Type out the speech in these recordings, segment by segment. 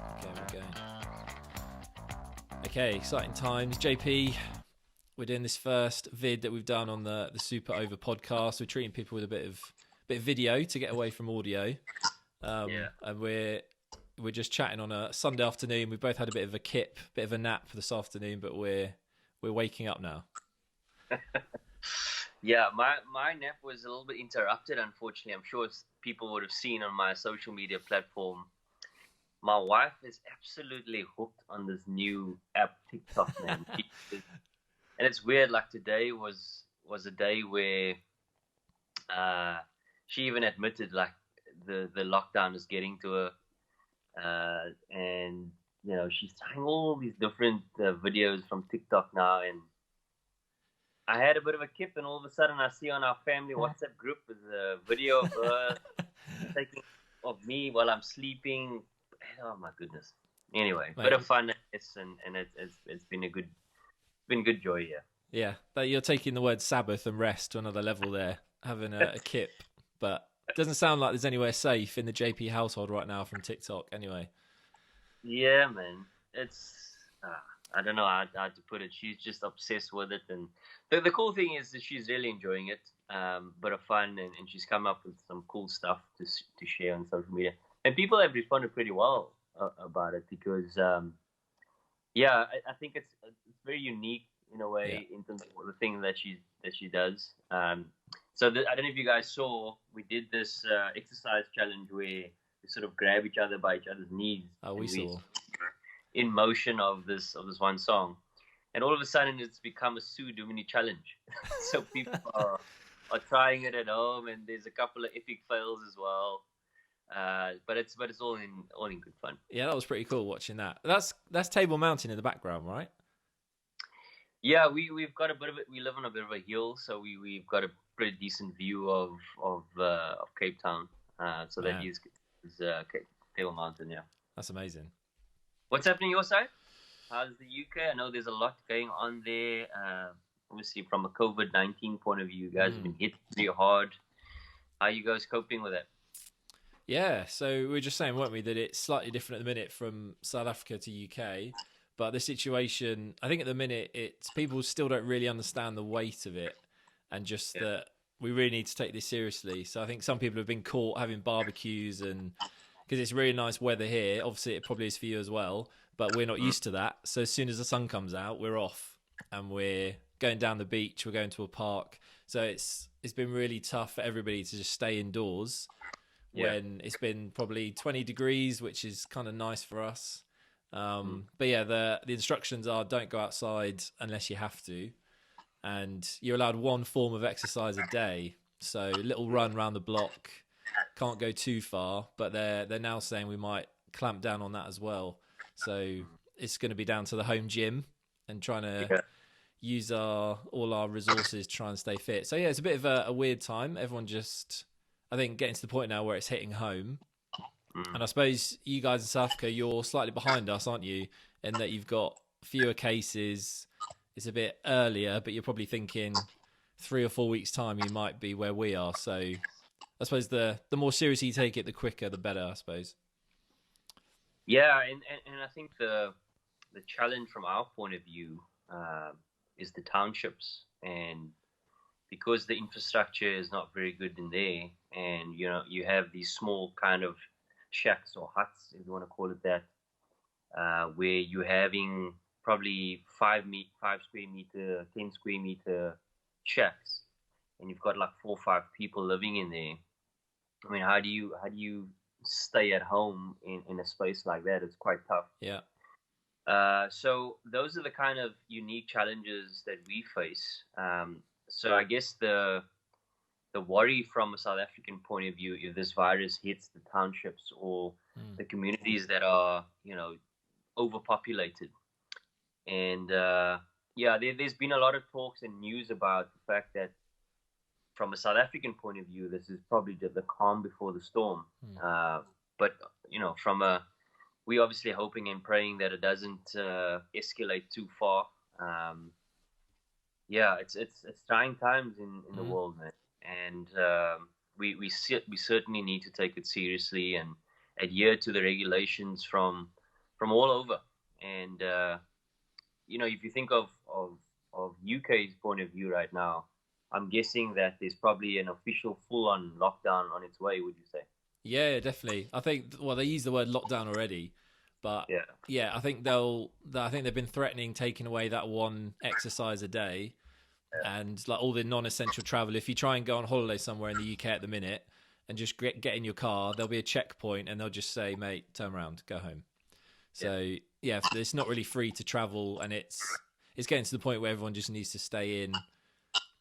Okay, we're going. Okay, exciting times. JP, we're doing this first vid that we've done on the Super Over podcast. We're treating people with a bit of video to get away from audio. And we're just chatting on a Sunday afternoon. We've both had a bit of a bit of a nap this afternoon, but we're waking up now. Yeah, my nap was a little bit interrupted, unfortunately. I'm sure people would have seen on my social media platform. My wife is absolutely hooked on this new app, TikTok, man. And it's weird, like today was a day where she even admitted like the lockdown is getting to her. And, you know, she's trying all these different videos from TikTok now, and I had a bit of a kip, and all of a sudden I see on our family WhatsApp group is a video of her taking of me while I'm sleeping. Oh my goodness! Anyway, bit of fun, and it's been good joy here. Yeah, but you're taking the word Sabbath and rest to another level there, having a kip, but it doesn't sound like there's anywhere safe in the JP household right now from TikTok. Anyway. Yeah, man, it's. I don't know how to put it. She's just obsessed with it, and the cool thing is that she's really enjoying it. Bit of fun, and she's come up with some cool stuff to share on social media, and people have responded pretty well about it because, yeah, I think it's very unique in a way in terms of the thing that she does. So I don't know if you guys saw, we did this exercise challenge where we sort of grab each other by each other's knees. Oh, we saw. In motion of this one song, and all of a sudden it's become a Sue Duminy challenge. So people are trying it at home, and there's a couple of epic fails as well. But it's all in good fun. Yeah, that was pretty cool watching that. That's Table Mountain in the background, right? Yeah, we've got a bit of it. We live on a bit of a hill, so we've got a pretty decent view of Cape Town. So that is Table Mountain. Yeah, that's amazing. What's happening your side? How's the UK? I know there's a lot going on there. Obviously, from a COVID-19 point of view, you guys have been hit pretty hard. How are you guys coping with it? Yeah, so we were just saying, weren't we, that it's slightly different at the minute from South Africa to UK. But the situation, I think at the minute, people still don't really understand the weight of it, and just that we really need to take this seriously. So I think some people have been caught having barbecues, and because it's really nice weather here. Obviously, it probably is for you as well, but we're not used to that. So as soon as the sun comes out, we're off, and we're going down the beach. We're going to a park. So it's been really tough for everybody to just stay indoors when it's been probably 20 degrees, which is kind of nice for us. But yeah, the instructions are don't go outside unless you have to, and you're allowed one form of exercise a day. So a little run around the block. Can't go too far, but they're now saying we might clamp down on that as well. So it's going to be down to the home gym and trying to use all our resources to try and stay fit. So yeah, it's a bit of a weird time. Everyone just, I think, getting to the point now where it's hitting home. And I suppose you guys in South Africa, you're slightly behind us, aren't you? In that you've got fewer cases. It's a bit earlier, but you're probably thinking 3 or 4 weeks' time you might be where we are. So I suppose the more seriously you take it, the quicker, the better, I suppose. Yeah, and I think the challenge from our point of view is the townships, and because the infrastructure is not very good in there, and you know you have these small kind of shacks or huts, if you want to call it that, where you're having probably 5 square meter, 10 square meter shacks, and you've got like 4 or 5 people living in there. I mean, how do you stay at home in a space like that? It's quite tough. Yeah. So those are the kind of unique challenges that we face. So I guess the worry from a South African point of view, if this virus hits the townships or the communities that are, you know, overpopulated, and there's been a lot of talks and news about the fact that, from a South African point of view, this is probably the calm before the storm. But you know, we're obviously hoping and praying that it doesn't escalate too far. It's trying times in the world, man, and we certainly need to take it seriously and adhere to the regulations from from all over. And if you think of UK's point of view right now, I'm guessing that there's probably an official full-on lockdown on its way. Would you say? Yeah, definitely. I think they use the word lockdown already, but Yeah. yeah, I think they've been threatening taking away that one exercise a day, and like all the non-essential travel. If you try and go on holiday somewhere in the UK at the minute and just get in your car, there'll be a checkpoint and they'll just say, "Mate, turn around, go home." So yeah, it's not really free to travel, and it's getting to the point where everyone just needs to stay in.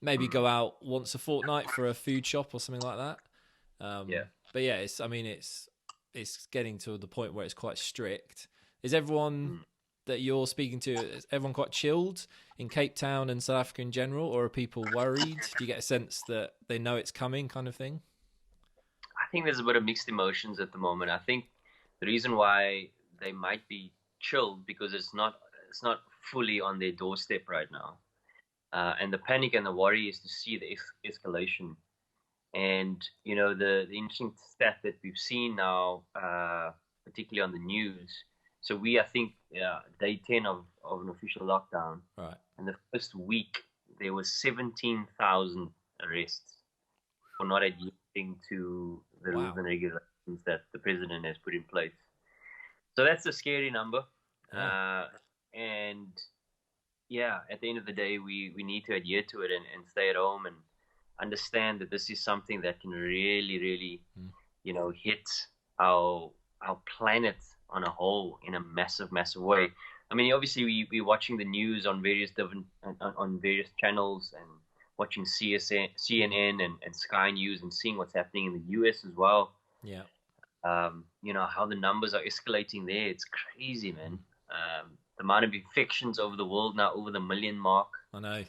Maybe go out once a fortnight for a food shop or something like that. Yeah. But yeah, it's getting to the point where it's quite strict. Is everyone that you're speaking to, is everyone quite chilled in Cape Town and South Africa in general, or are people worried? Do you get a sense that they know it's coming, kind of thing? I think there's a bit of mixed emotions at the moment. I think the reason why they might be chilled because it's not fully on their doorstep right now, and the panic and the worry is to see the escalation. And the interesting stat that we've seen now, particularly on the news. So I think day 10 of an official lockdown, right? And the first week there was 17,000 arrests for not adhering to the rules and regulations that the president has put in place. So that's a scary number. Yeah. And yeah, at the end of the day, we need to adhere to it and stay at home and understand that this is something that can really, really, hit our planet on a whole in a massive, massive way. I mean, obviously, we're watching the news on various channels and watching CNN and Sky News and seeing what's happening in the US as well. Yeah. How the numbers are escalating there. It's crazy, man. The amount of infections over the world now, over the 1 million mark. I know.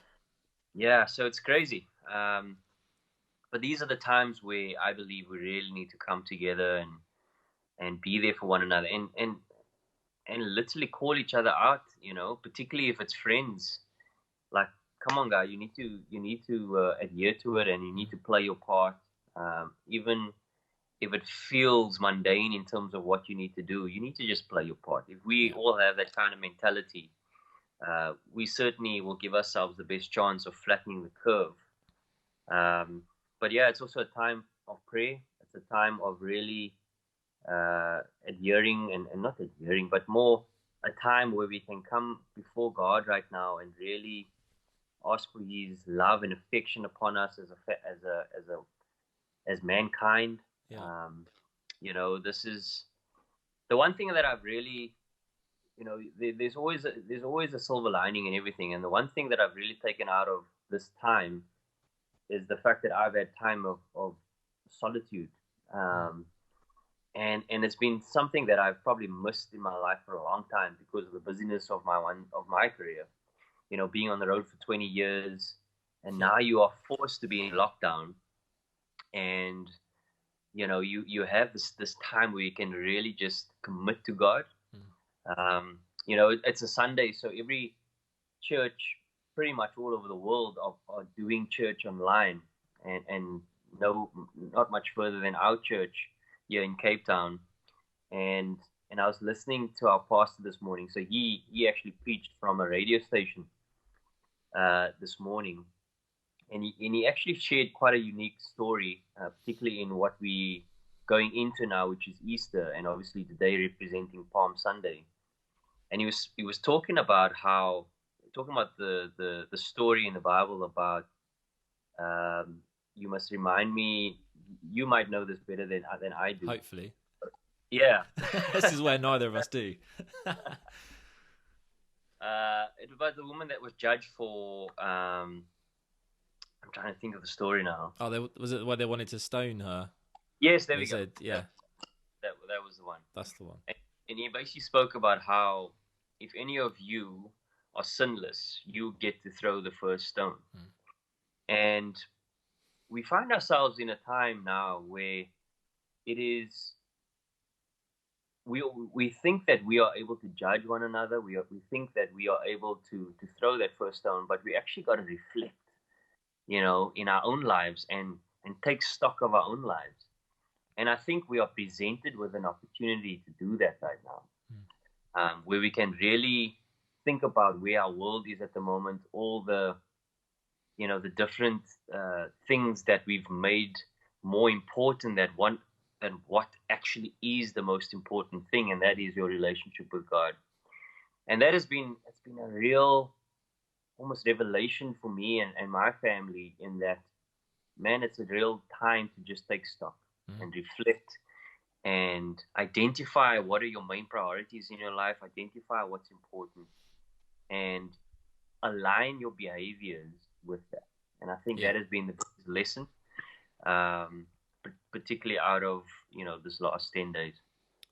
Yeah, so it's crazy. But these are the times where I believe we really need to come together and be there for one another and literally call each other out, particularly if it's friends. Like, come on, guy, you need to adhere to it and you need to play your part. Even if it feels mundane in terms of what you need to do, you need to just play your part. If we all have that kind of mentality, we certainly will give ourselves the best chance of flattening the curve. But yeah, it's also a time of prayer. It's a time of really adhering and not adhering, but more a time where we can come before God right now and really ask for His love and affection upon us as mankind. Yeah. This is the one thing that I've really, there's always a silver lining in everything, and the one thing that I've really taken out of this time is the fact that I've had time of solitude, and it's been something that I've probably missed in my life for a long time because of the busyness of my career. Being on the road for 20 years, and now you are forced to be in lockdown, and you have this time where you can really just commit to God. It's a Sunday, so every church pretty much all over the world are doing church online, and not much further than our church here in Cape Town. And I was listening to our pastor this morning. So he actually preached from a radio station this morning, and he actually shared quite a unique story, particularly in what we going into now, which is Easter, and obviously today representing Palm Sunday. And he was talking about the story in the Bible about you must remind me. You might know this better than I do. Hopefully. Yeah. This is where neither of us do. It was the woman that was judged for. I'm trying to think of the story now. Oh, was it where they wanted to stone her? Yes, there we go. Yeah. That was the one. That's the one. And he basically spoke about how if any of you are sinless, you get to throw the first stone. And we find ourselves in a time now where it is. We think that we are able to judge one another. We think that we are able to throw that first stone, but we actually got to reflect, in our own lives and take stock of our own lives. And I think we are presented with an opportunity to do that right now. where we can really think about where our world is at the moment, all the the different things that we've made more important than what actually is the most important thing, and that is your relationship with God. And that it's been a real almost revelation for me and my family, in that, man, it's a real time to just take stock and reflect and identify what are your main priorities in your life, identify what's important, and align your behaviors with that. And I think Yeah. that has been the biggest lesson, um, particularly out of this last 10 days.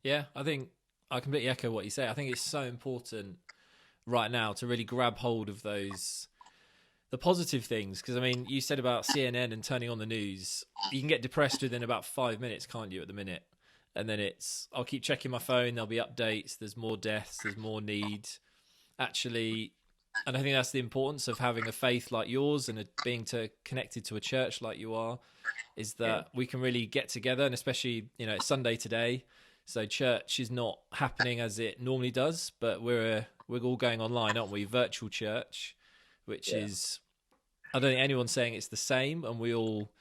Yeah, I think I completely echo what you say. I think it's so important right now to really grab hold of the positive things, because I mean, you said about CNN and turning on the news. You can get depressed within about 5 minutes, can't you, at the minute? And then I'll keep checking my phone, there'll be updates, there's more deaths, there's more need. Actually, and I think that's the importance of having a faith like yours and being connected to a church like you are, is Yeah. that we can really get together. And especially, it's Sunday today, so church is not happening as it normally does, but we're all going online, aren't we? Virtual church, which Yeah. is, I don't think anyone's saying it's the same, and we all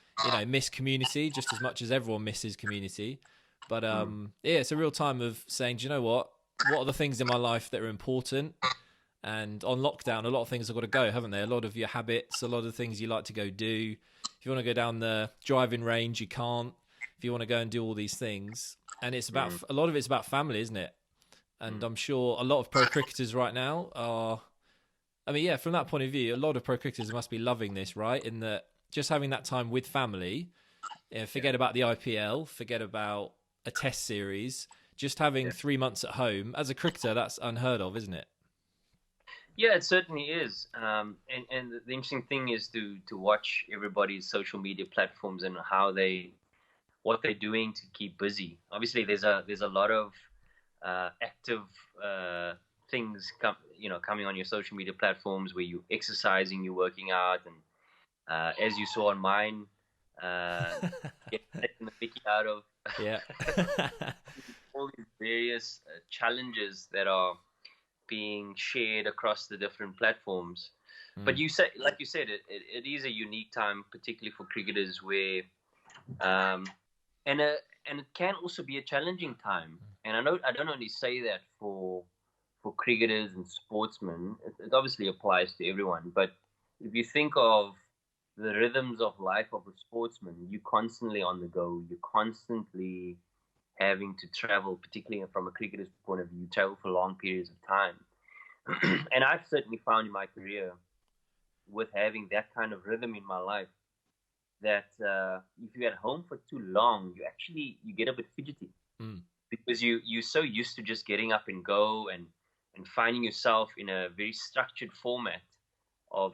miss community just as much as everyone misses community. But yeah, it's a real time of saying, do you know what are the things in my life that are important? And on lockdown, a lot of things have got to go, haven't they? A lot of your habits, a lot of things you like to go do. If you want to go down the driving range, you can't. If you want to go and do all these things, and it's about a lot of it's about family, isn't it? And I'm sure a lot of pro cricketers right now are. I mean, yeah, from that point of view, a lot of pro cricketers must be loving this, right? In that, just having that time with family. Forget about the IPL, forget about a test series. Just having 3 months at home as a cricketer, that's unheard of, isn't it? Yeah, it certainly is. And the interesting thing is to watch everybody's social media platforms and what they're doing to keep busy. Obviously, there's a lot of active things coming on your social media platforms, where you're exercising, you're working out, and as you saw on mine, get taken the picky out of Yeah. all these various challenges that are being shared across the different platforms. But like you said, it is a unique time, particularly for cricketers, where um, and it can also be a challenging time. And I don't only say that for cricketers and sportsmen. It obviously applies to everyone. But if you think of the rhythms of life of a sportsman, you're constantly on the go. You're constantly having to travel, particularly from a cricketer's point of view, travel for long periods of time. And I've certainly found in my career, with having that kind of rhythm in my life, that if you're at home for too long, you get a bit fidgety, because you're so used to just getting up and go, and finding yourself in a very structured format of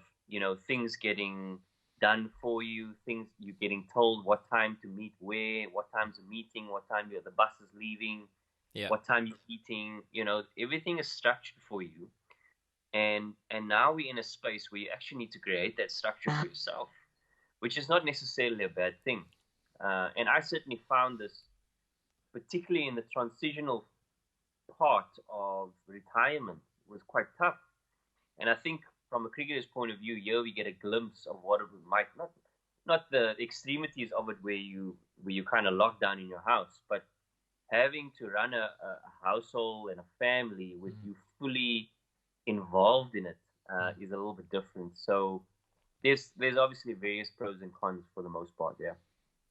things getting done for you, things you're getting told what time to meet where, what time's a meeting, what time the bus is leaving, Yeah. what time you're eating. Everything is structured for you, and now we're in a space where you actually need to create that structure for yourself, which is not necessarily a bad thing. And I certainly found this, particularly in the transitional part of retirement, was quite tough. And I think from a cricketer's point of view, here we get a glimpse of what it might not the extremities of it, where you kind of locked down in your house, but having to run a household and a family with you fully involved in it is a little bit different. So there's obviously various pros and cons for the most part. Yeah.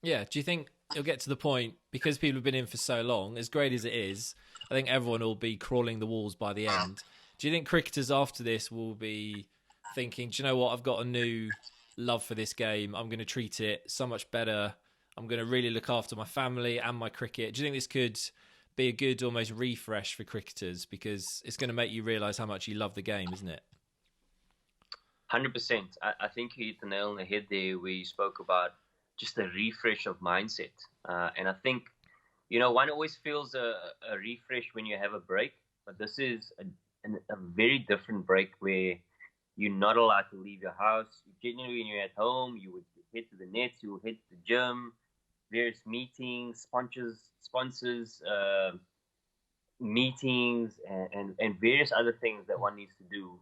Yeah. Do you think it'll get to the point, because people have been in for so long, as great as it is, I think everyone will be crawling the walls by the end. Do you think cricketers after this will be thinking, do you know what, I've got a new love for this game, I'm going to treat it so much better, I'm going to really look after my family and my cricket? Do you think this could be a good almost refresh for cricketers, because it's going to make you realise how much you love the game, isn't it? 100%. I think you hit the nail on the head there, where you spoke about just a refresh of mindset. And I think, one always feels a refresh when you have a break, but this is a very different break, where you're not allowed to leave your house. Generally, when you're at home, you would head to the nets, you would head to the gym, various meetings, sponsors, meetings and various other things that one needs to do.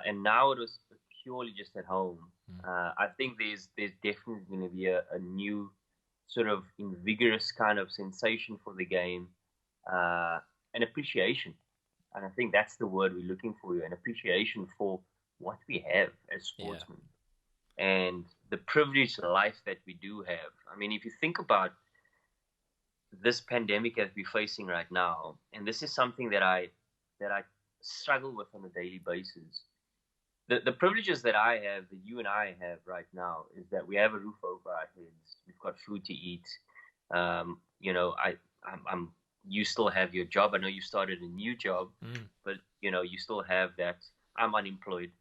And now it was purely just at home. I think there's definitely going to be a new sort of invigorous kind of sensation for the game, an appreciation. And I think that's the word we're looking for here, an appreciation for what we have as sportsmen and the privileged life that we do have. I mean, if you think about this pandemic that we're facing right now, and this is something that I struggle with on a daily basis. The privileges that I have, that you and I have right now, is that we have a roof over our heads. We've got food to eat. You know, you still have your job. I know you started a new job, but you know, you still have that. I'm unemployed.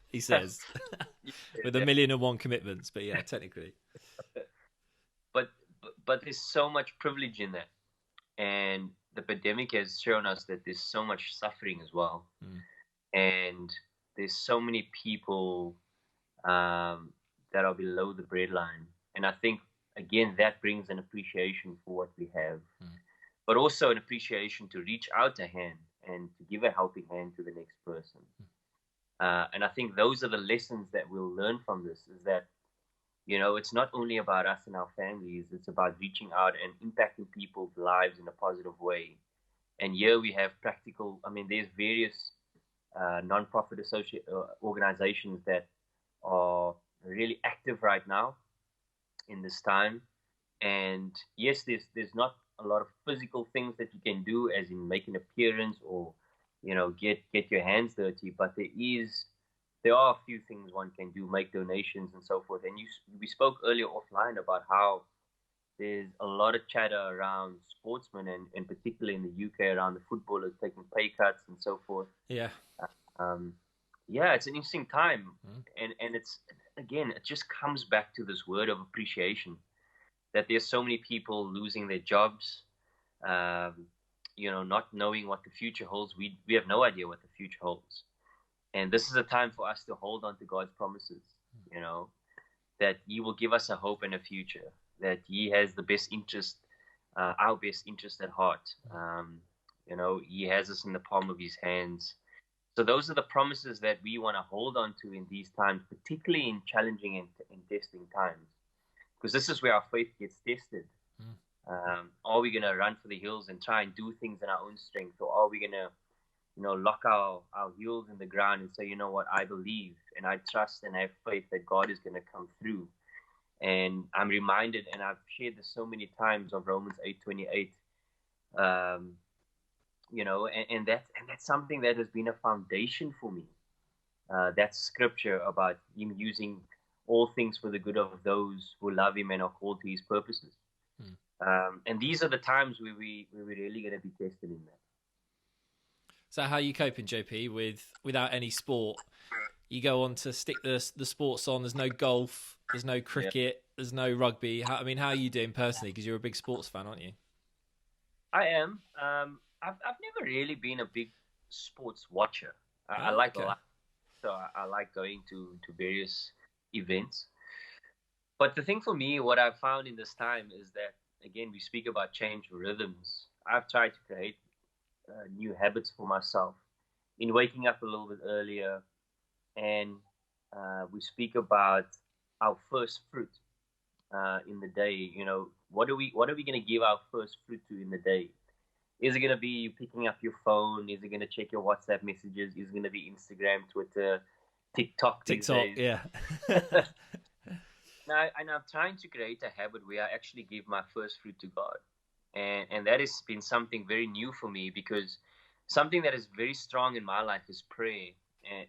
He says, with 1,000,001 commitments, but yeah, technically. But there's so much privilege in that, and the pandemic has shown us that there's so much suffering as well, and there's so many people that are below the breadline, and I think again that brings an appreciation for what we have, but also an appreciation to reach out a hand and to give a helping hand to the next person. And I think those are the lessons that we'll learn from this, is that, you know, it's not only about us and our families, it's about reaching out and impacting people's lives in a positive way. And here we have practical, I mean, there's various non-profit organizations that are really active right now in this time. And yes, there's not a lot of physical things that you can do, as in make an appearance or, you know, get your hands dirty, but there are a few things one can do, make donations and so forth. And we spoke earlier offline about how there's a lot of chatter around sportsmen, and particularly in the UK around the footballers taking pay cuts and so forth. Yeah. Yeah, it's an interesting time. And it's, again, it just comes back to this word of appreciation, that there's so many people losing their jobs, you know, not knowing what the future holds. We have no idea what the future holds. And this is a time for us to hold on to God's promises, you know, that He will give us a hope and a future, that He has the best interest, our best interest at heart. You know, He has us in the palm of His hands. So those are the promises that we want to hold on to in these times, particularly in challenging and testing times, because this is where our faith gets tested. Are we going to run for the hills and try and do things in our own strength, or are we going to, you know, lock our heels in the ground and say, you know what, I believe and I trust and I have faith that God is going to come through. And I'm reminded, and I've shared this so many times, of Romans 8:28. You know, and that's something that has been a foundation for me. That scripture about Him using all things for the good of those who love Him and are called to His purposes. And these are the times where we're really going to be tested in that. So how are you coping, JP, without any sport? You go on to stick the sports on. There's no golf. There's no cricket. There's no rugby. How are you doing personally? Because you're a big sports fan, aren't you? I am. I've never really been a big sports watcher. I like a lot. So I like going to various events. But the thing for me, what I've found in this time is that, again, we speak about change rhythms. I've tried to create new habits for myself in waking up a little bit earlier, and we speak about our first fruit in the day. You know, what are we going to give our first fruit to in the day? Is it going to be you picking up your phone? Is it going to check your WhatsApp messages? Is it going to be Instagram, Twitter, TikTok? Yeah. Now, and I'm trying to create a habit where I actually give my first fruit to God. And that has been something very new for me, because something that is very strong in my life is prayer.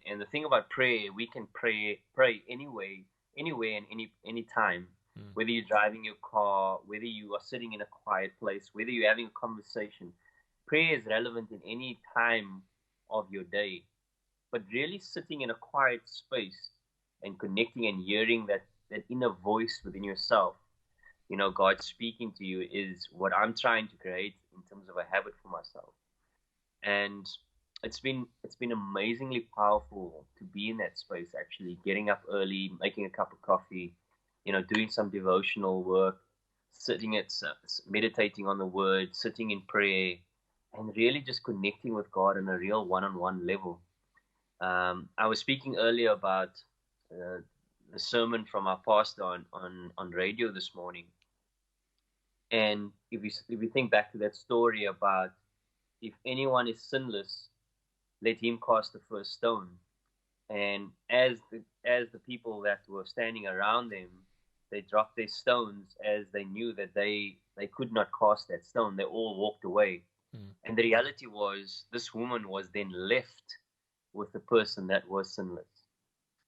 And the thing about prayer, we can pray anywhere and any time. Whether you're driving your car, whether you are sitting in a quiet place, whether you're having a conversation, prayer is relevant in any time of your day. But really sitting in a quiet space and connecting and hearing that inner voice within yourself, you know, God speaking to you, is what I'm trying to create in terms of a habit for myself. And it's been amazingly powerful to be in that space, actually getting up early, making a cup of coffee, you know, doing some devotional work, meditating on the word, sitting in prayer, and really just connecting with God on a real one-on-one level. I was speaking earlier about the sermon from our pastor on radio this morning, and if you think back to that story about if anyone is sinless, let him cast the first stone. And as the people that were standing around them, they dropped their stones as they knew that they could not cast that stone. They all walked away. And the reality was, this woman was then left with the person that was sinless,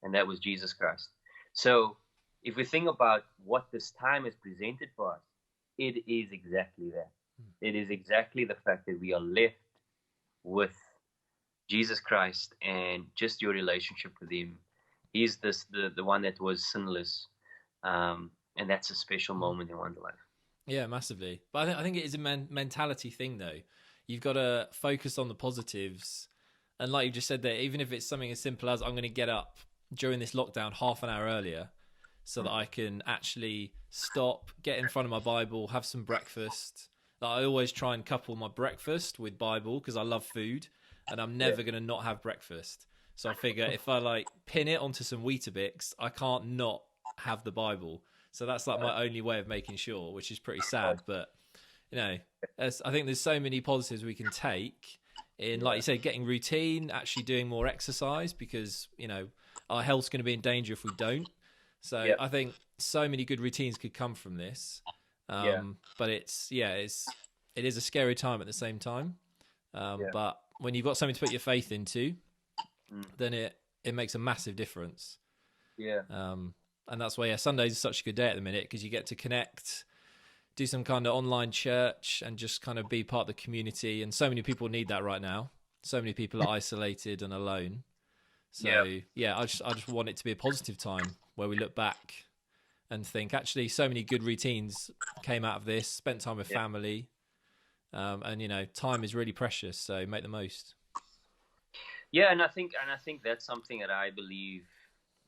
and that was Jesus Christ. So if we think about what this time has presented for us, it is exactly that. It is exactly the fact that we are left with Jesus Christ and just your relationship with him. He's the one that was sinless, and that's a special moment in one's life. Yeah, massively. But I think it is a mentality thing, though. You've got to focus on the positives. And like you just said there, even if it's something as simple as I'm going to get up during this lockdown half an hour earlier so that I can actually stop, get in front of my Bible, have some breakfast. Like, I always try and couple my breakfast with Bible because I love food and I'm never going to not have breakfast. So I figure if I like pin it onto some Weetabix, I can't not have the Bible. So that's like my only way of making sure, which is pretty sad. But, you know, I think there's so many positives we can take in, like you said, getting routine, actually doing more exercise, because, you know, our health's going to be in danger if we don't. So I think so many good routines could come from this. But it is a scary time at the same time. But when you've got something to put your faith into, then it makes a massive difference. And that's why Sundays is such a good day at the minute, because you get to connect, do some kind of online church, and just kind of be part of the community. And so many people need that right now. So many people are isolated and alone. So I just want it to be a positive time where we look back and think, actually, so many good routines came out of this. Spent time with family, and you know, time is really precious. So make the most. Yeah, and I think that's something that I believe,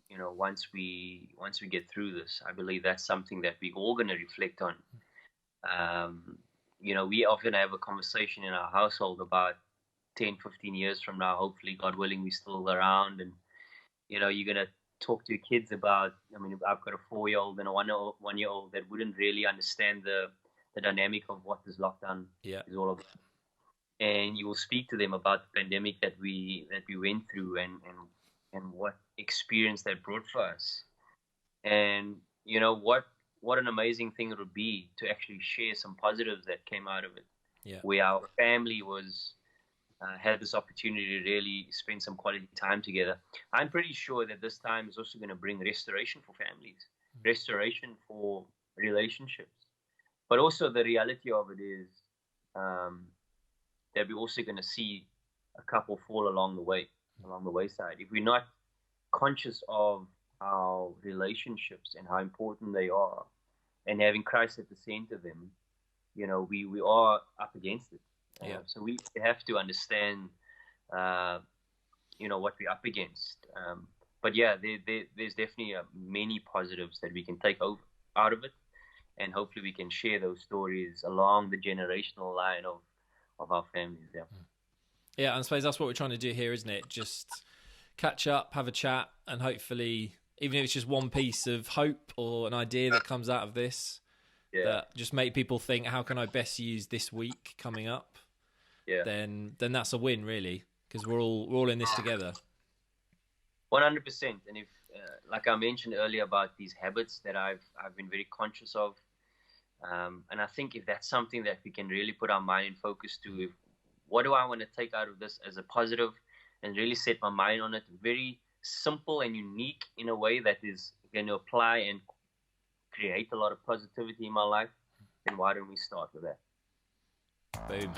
you know, once we get through this, I believe that's something that we're all going to reflect on. You know, we often have a conversation in our household about 10, 15 years from now, hopefully, God willing, we're still around. And, you know, you're going to talk to your kids about, I mean, I've got a 4-year-old and a 1-year-old that wouldn't really understand the dynamic of what this lockdown is all about. And you will speak to them about the pandemic that we went through and what experience that brought for us. And, you know, what an amazing thing it would be to actually share some positives that came out of it. Where our family was had this opportunity to really spend some quality time together. I'm pretty sure that this time is also going to bring restoration for families, restoration for relationships. But also the reality of it is that we're also going to see a couple fall along the wayside. If we're not conscious of our relationships and how important they are, and having Christ at the center of them, you know, we are up against it. So we have to understand, you know, what we're up against. But there's definitely many positives that we can take out of it, and hopefully we can share those stories along the generational line of our families. Yeah, and I suppose that's what we're trying to do here, isn't it? Just catch up, have a chat, and hopefully, even if it's just one piece of hope or an idea that comes out of this, that just make people think, how can I best use this week coming up? Then that's a win, really, because we're all in this together. 100%. And if, like I mentioned earlier about these habits that I've been very conscious of, and I think if that's something that we can really put our mind and focus to, what do I want to take out of this as a positive, and really set my mind on it, very simple and unique in a way that is going to apply and create a lot of positivity in my life, then why don't we start with that? Boom.